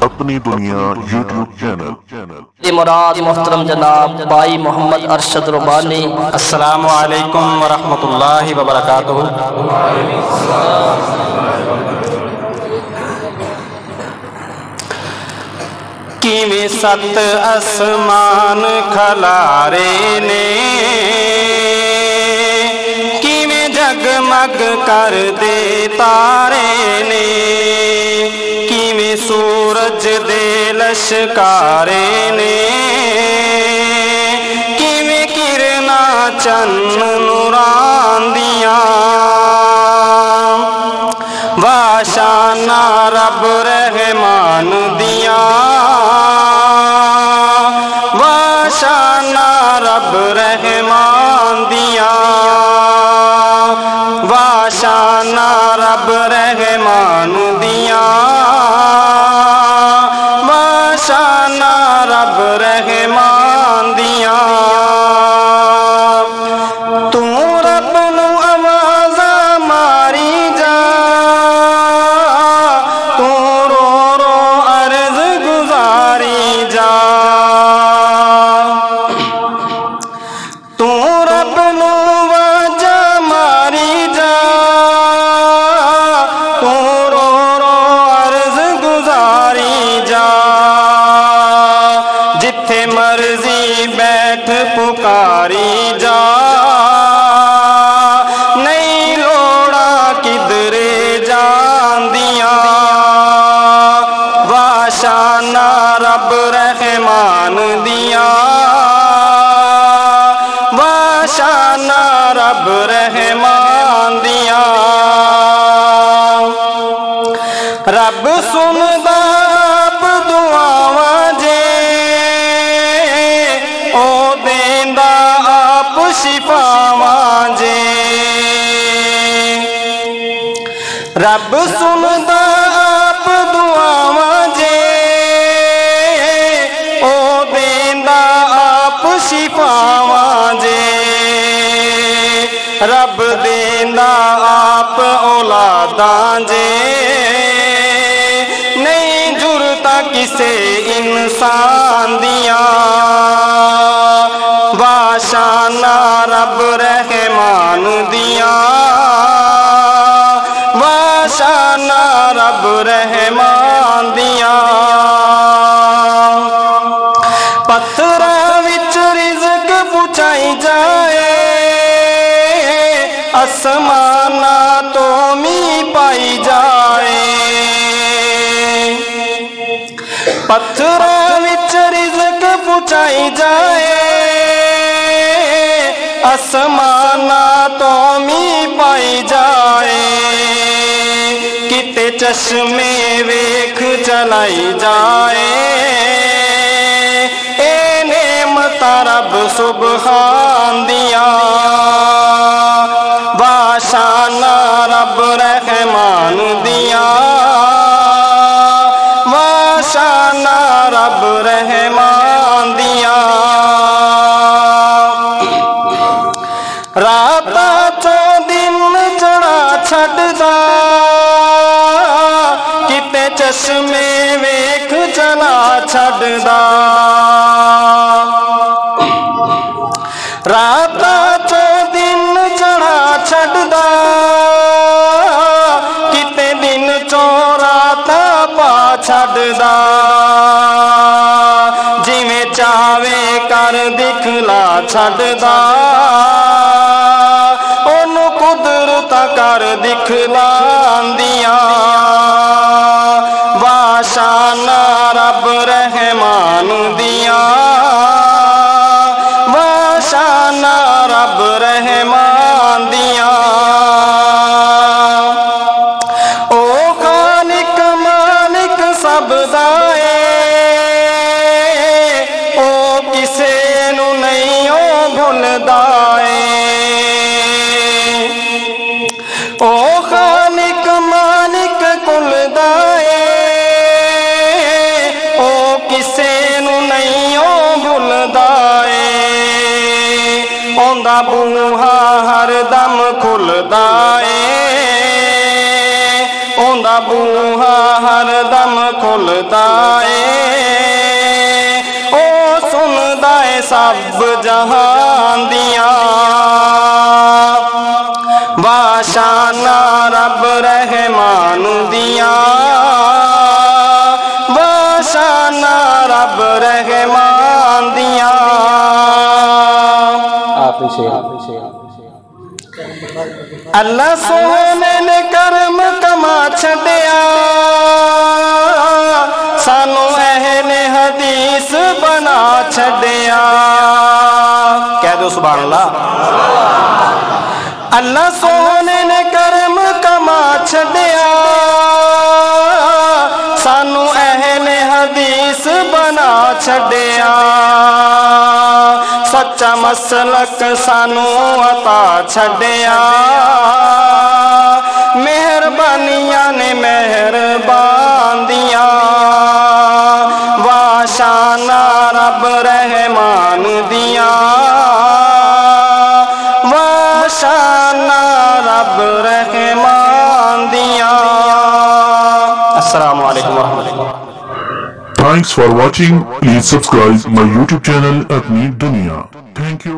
अपनी दुनिया YouTube channel. मुराद मोहतरम जनाब भाई मोहम्मद अरशद रुबानी। अस्सलामु अलैकुम वरहमतुल्लाहि वबरकातुहू। किवें सत आसमान खलारे ने, किवें जगमग कर दे तारे ने, किवें सूरज दे लश्कारे ने, किवें किरना चन्न नूरान दियां, वाशाना रब रहमान दियां, वाशाना रब रहमान दियां, वाशाना रब रहमान दियां, वाशाना रब रहमान दियां। तू रब नू आवाज़ा मारी जा, तू रो रो अर्ज़ गुजारी जा, तू रब नू आवाज़ा मारी जा, तू रो रो अर्ज़ गुजारी जा, जिथे मर्जी बैठ पुकारी जा, नहीं लोड़ा किधरे जांदियां, वाशाना रब रहमान दियां, वाशाना रब रहमान दियां। रब सुनदा आप दुआवां जे, ओ देंदा आप शिफावां जे, रब सुनदा आप दुआवां जे, ओ देंदा आप शिफावां जे, रब देंदा आप औलादां जे, नहीं जुरता किसे इंसान दियां, वाशाना रब रहमान दियां, वाशाना रब रहमान दियां। पत्थरां विच रिज़्क पुछाई जाए, आसमाना तो मी पाई जाए, पत्थरां विच रिज़्क पुछाई जाए, आसमाना तो मी पाई जाए, किते चश्मे वेख चलाई जाए, ए नेमता रब सुबहान दियां, वाशाना रब रहमान दियां, वाशाना रब रहमान दियां। राता चो दिन चढ़ा छड़दा, किते चश्मे वेख चला छड़दा, राता चो दिन चढ़ा छड़दा, किते दिन चो राता पा छड़दा, जिवें चावे कर दिखला छड़दा, ओनू कुदरत कर दिखलांदियां, वाशाना रब रहमान दियां, वाशाना रब रहमान दियां। ओ खालिक मालिक सब दा ए, ओ किसे नू नहीं ओ भुलदा ए, ओ खालिक मालिक कुल दा ए, ओ किसे नू नहीं ओ भुलदा ए, ओंदा बूहा हर दम खुलदा ए, ओंदा बूहा बूहा हर दम खुलदा ओ सुनदा है सब जहान दियां वाशाना रब रहमान दियां वाशाना रब रहमान दियां अल्लाह सोने ने कर्म कमा छड़िया सानू अहले हदीस बना छड़िया कह दो सुभान अल्लाह। अल्लाह सोने ने कर्म कमा छड़िया सानू अहले हदीस बना छड़िया सच्चा मसलक सानू अता छड़िया मेहरबानियां ने मेहरबान दियां वाशाना रब रहमान दियां वाशाना रब रहमान दियां। अस्सलामु अलैकुम व रहमतुल्लाह। Thanks for watching. Please subscribe my YouTube channel Apni Dunia. Thank you.